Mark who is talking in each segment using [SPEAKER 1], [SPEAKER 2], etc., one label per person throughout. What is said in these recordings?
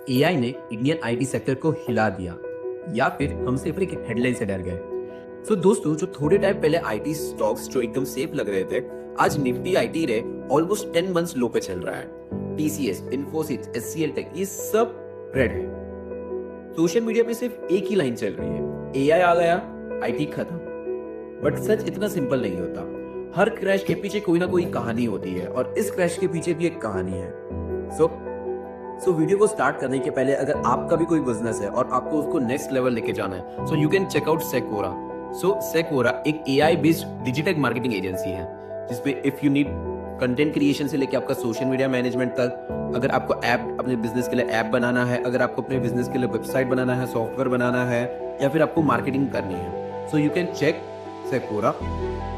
[SPEAKER 1] AI ने Indian IT sector को हिला दिया या फिर हम सिर्फ एक हेडलाइन से डर गए। दोस्तों, जो थोड़े टाइम पहले आईटी स्टॉक्स जो एकदम सेफ लग रहे थे, आज निफ्टी आईटी रे ऑलमोस्ट 10 मंथ्स लो पे चल रहा है। टीसीएस, इन्फोसिस, एचसीएल टेक, ये सब रेड है। सोशल मीडिया पे सिर्फ एक ही लाइन चल रही है, एआई आ गया, आईटी खत्म। बट सच इतना सिंपल नहीं होता। हर क्रैश के पीछे कोई ना कोई कहानी होती है और इस क्रैश के पीछे भी एक कहानी है। वीडियो को स्टार्ट करने के पहले अगर आपका भी कोई बिजनेस है और आपको उसको नेक्स्ट लेवल लेके जाना है, so you can check out Sequora. Sequora एक AI based digital marketing agency है, जिसपे if you need content creation से लेके आपका सोशल मीडिया मैनेजमेंट तक, अगर आपको ऐप अपने बिजनेस के लिए ऐप बनाना है, अगर आपको अपने बिजनेस के लिए वेबसाइट बनाना है, सॉफ्टवेयर बनाना है, या फिर आपको मार्केटिंग करनी है, सो यू कैन चेक सेक्वोरा।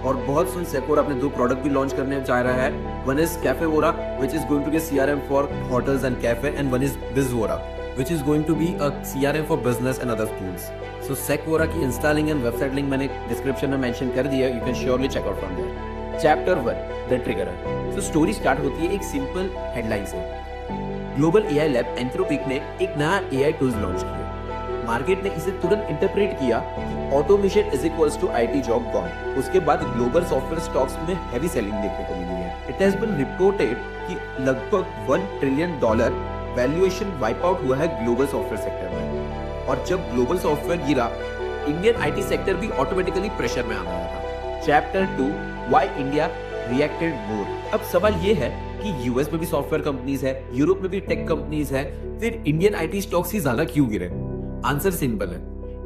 [SPEAKER 1] और बहुत सुन सेक्वोरा अपने 2 प्रोडक्ट भी लॉन्च करने जा रहा है। One is Cafevora which is going to be CRM for hotels and cafe, and one is Bizvora which is going to be a CRM for business and other tools. Sequora की insta link and website link मैंने description में mention कर दिया, you can surely check out from there. Chapter 1 the triggerer. Story start होती है एक simple headline से। Global AI lab Anthropic ने एक नया एआई टूल्स लॉन्च किया। मार्केट ने इसे तुरंत इंटरप्रेट किया कि automation is equals to IT job gone. उसके बाद ग्लोबल सॉफ्टवेयर स्टॉक्स में हैवी सेलिंग देखने को मिली है। इट हैज बीन रिपोर्टेड कि लगभग $1 ट्रिलियन वैल्यूएशन वाइप आउट हुआ है ग्लोबल सॉफ्टवेयर सेक्टर में। और जब ग्लोबल सॉफ्टवेयर गिरा, इंडियन आईटी सेक्टर भी ऑटोमेटिकली प्रेशर में आ गया था। चैप्टर 2 व्हाई इंडिया रिएक्टेड मोर। अब सवाल ये है कि यूएस में भी सॉफ्टवेयर कंपनीज है, यूरोप में भी टेक कंपनीज है, फिर इंडियन आईटी स्टॉक्स ही ज्यादा क्यों गिरे? आंसर सिंपल है,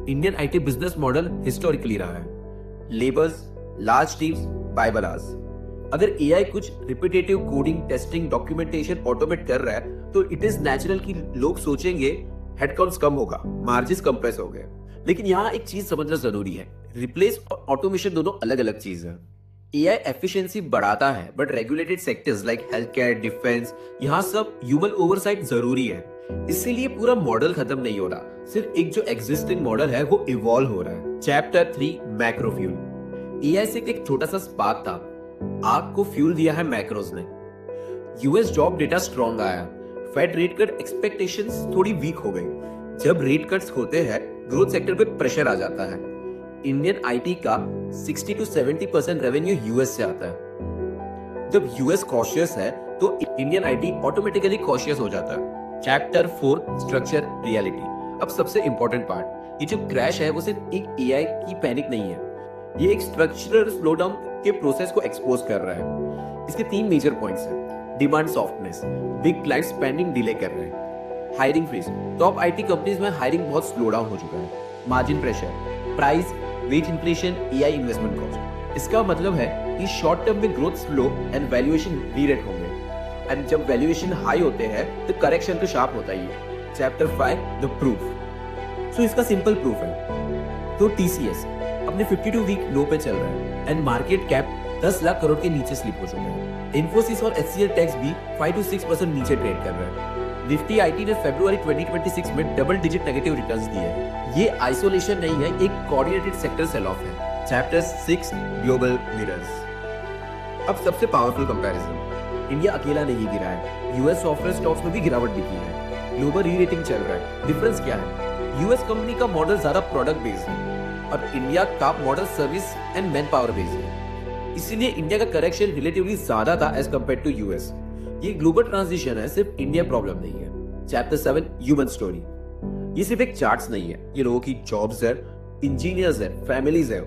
[SPEAKER 1] Indian IT business model historically रहा है labours, large teams, Bible hours. अगर एआई कुछ repetitive coding, testing, documentation automate कर रहा है, तो इट इज नेचुरल कि लोग सोचेंगे हेडकाउंट्स कम होगा, मार्जिन्स कंप्रेस हो गए। लेकिन यहाँ एक चीज समझना जरूरी है, रिप्लेस और ऑटोमेशन दोनों अलग अलग चीज है। एआई एफिशिएंसी बढ़ाता है, but regulated sectors like health care, defence, यहाँ सब ह्यूमन ओवरसाइट जरूरी है। इसीलिए पूरा मॉडल खत्म नहीं हो रहा, सिर्फ एक जो एग्जिस्टिंग मॉडल है वो इवॉल्व हो रहा है। Chapter 3 macro fuel. एआई से एक छोटा सा स्पार्क था, आग को फ्यूल दिया है मैक्रोज ने। यूएस जॉब डेटा स्ट्रॉन्ग आया, फेड रेट कट एक्सपेक्टेशंस थोड़ी वीक हो गई। जब रेट कट्स होते हैं, ग्रोथ सेक्टर पे प्रेशर आ जाता है। इंडियन आईटी का 60 to 70% रेवेन्यू यूएस से आता है। जब यूएस कॉशियस है, तो इंडियन आईटी ऑटोमेटिकली कॉशियस हो जाता है। Chapter 4 structure reality. अब सबसे इंपॉर्टेंट पार्ट, ये जो क्रैश है वो सिर्फ एक एआई की पैनिक नहीं है, ये एक स्ट्रक्चरल स्लोडाउन के प्रोसेस को एक्सपोज कर रहा है। इसके 3 मेजर पॉइंट्स हैं। Demand softness, big client spending delay कर रहे हैं। Hiring freeze, top IT companies में हायरिंग बहुत स्लो डाउन हो चुका है। Margin pressure, price, wage inflation, AI investment cost. इसका मतलब है कि शॉर्ट टर्म में growth slow and valuation rerate होंगे, एंड जब वैल्यूएशन हाई होते हैं तो करेक्शन तो शार्प होता ही है। Chapter 5 the proof. इसका सिंपल प्रूफ है। तो टीसीएस अपने 52 वीक लो पे चल रहा है and market cap 10 lakh crore के नीचे स्लिप हो चुका है। इन्फोसिस और एचसीएल टेक्स भी 5 to 6% नीचे ट्रेड कर रहे हैं। निफ्टी आईटी ने फरवरी 2026 में डबल डिजिट नेगेटिव रिटर्न्स दिए हैं। ये आइसोलेशन नहीं है, एक कोऑर्डिनेटेड सेक्टर सेल ऑफ है। Chapter 6 global mirrors. अब सबसे पावरफुल कंपैरिजन, इंडिया अकेला नहीं गिरा है, यूएस सॉफ्टवेयर स्टॉक्स में भी गिरावट दिखी है। ग्लोबल री-रेटिंग चल रहा है। डिफरेंस क्या है? यूएस कंपनी का मॉडल ज्यादा प्रोडक्ट बेस्ड है और इंडिया का model service and man power based है। इसीलिए इंडिया का करेक्शन रिलेटिवली ज्यादा था एज कंपेयर टू यूएस। ये ग्लोबल ट्रांजिशन है, सिर्फ इंडिया प्रॉब्लम नहीं है। Chapter 7 human story. ये सिर्फ एक चार्ट्स नहीं है, ये लोगों की जॉब्स है, इंजीनियर्स है, फैमिलीज है।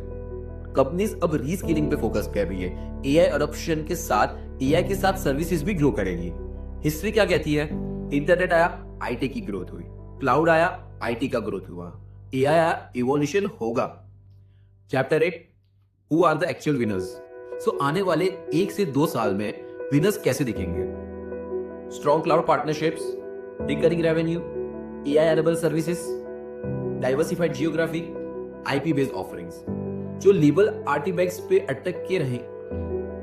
[SPEAKER 1] कंपनीज अब रीस्किलिंग पे फोकस कर रही है। एआई अडॉप्शन के साथ एआई के साथ सर्विसेज भी ग्रो करेगी। हिस्ट्री क्या कहती है? इंटरनेट आया, आईटी की ग्रोथ हुई। क्लाउड आया, आईटी का ग्रोथ हुआ। एआई आया, इवोल्यूशन होगा। Chapter 8 who are the actual winners. आने वाले 1 से 2 साल में विनर्स कैसे दिखेंगे? Strong cloud partnerships, recurring revenue, AI enable services, diversified geography, IP based offerings. जो लेबर आर्टिफैक्ट्स पे अटके रहे,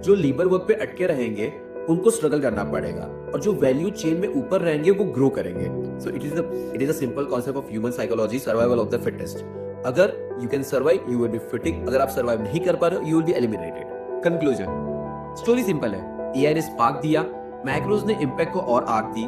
[SPEAKER 1] जो लेबर वर्क पे अटके रहेंगे, उनको स्ट्रगल करना पड़ेगा, और जो वैल्यू चेन में ऊपर रहेंगे वो ग्रो करेंगे। It is a simple concept of human psychology, survival of the fittest. अगर you can survive, you will be fitting. अगर आप सर्वाइव नहीं कर पा रहे हो, you will be eliminated. Conclusion, story simple है। एआई ने स्पार्क दिया, मैक्रोज ने इंपैक्ट को और आग दी,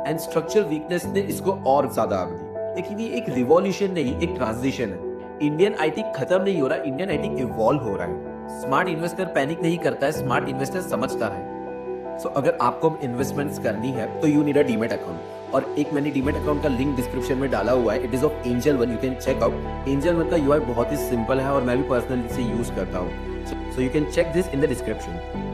[SPEAKER 1] एंड स्ट्रक्चरल वीकनेस ने इसको और ज्यादा आग दी। लेकिन ये एक रिवॉल्यूशन नहीं, एक ट्रांजिशन है। इंडियन आईटी खत्म नहीं हो रहा, इंडियन आईटी इवॉल्व हो रहा है। स्मार्ट इन्वेस्टर पैनिक नहीं करता है, स्मार्ट इन्वेस्टर समझता है। सो अगर आपको इन्वेस्टमेंट्स करनी है तो you need a demat account, और एक मैंने डीमैट अकाउंट का लिंक डिस्क्रिप्शन में डाला हुआ है। It is of Angel One, you can check out. Angel One का यूआई बहुत ही सिंपल है और मैं भी पर्सनली इसे यूज करता हूँ। So you can check this in the description.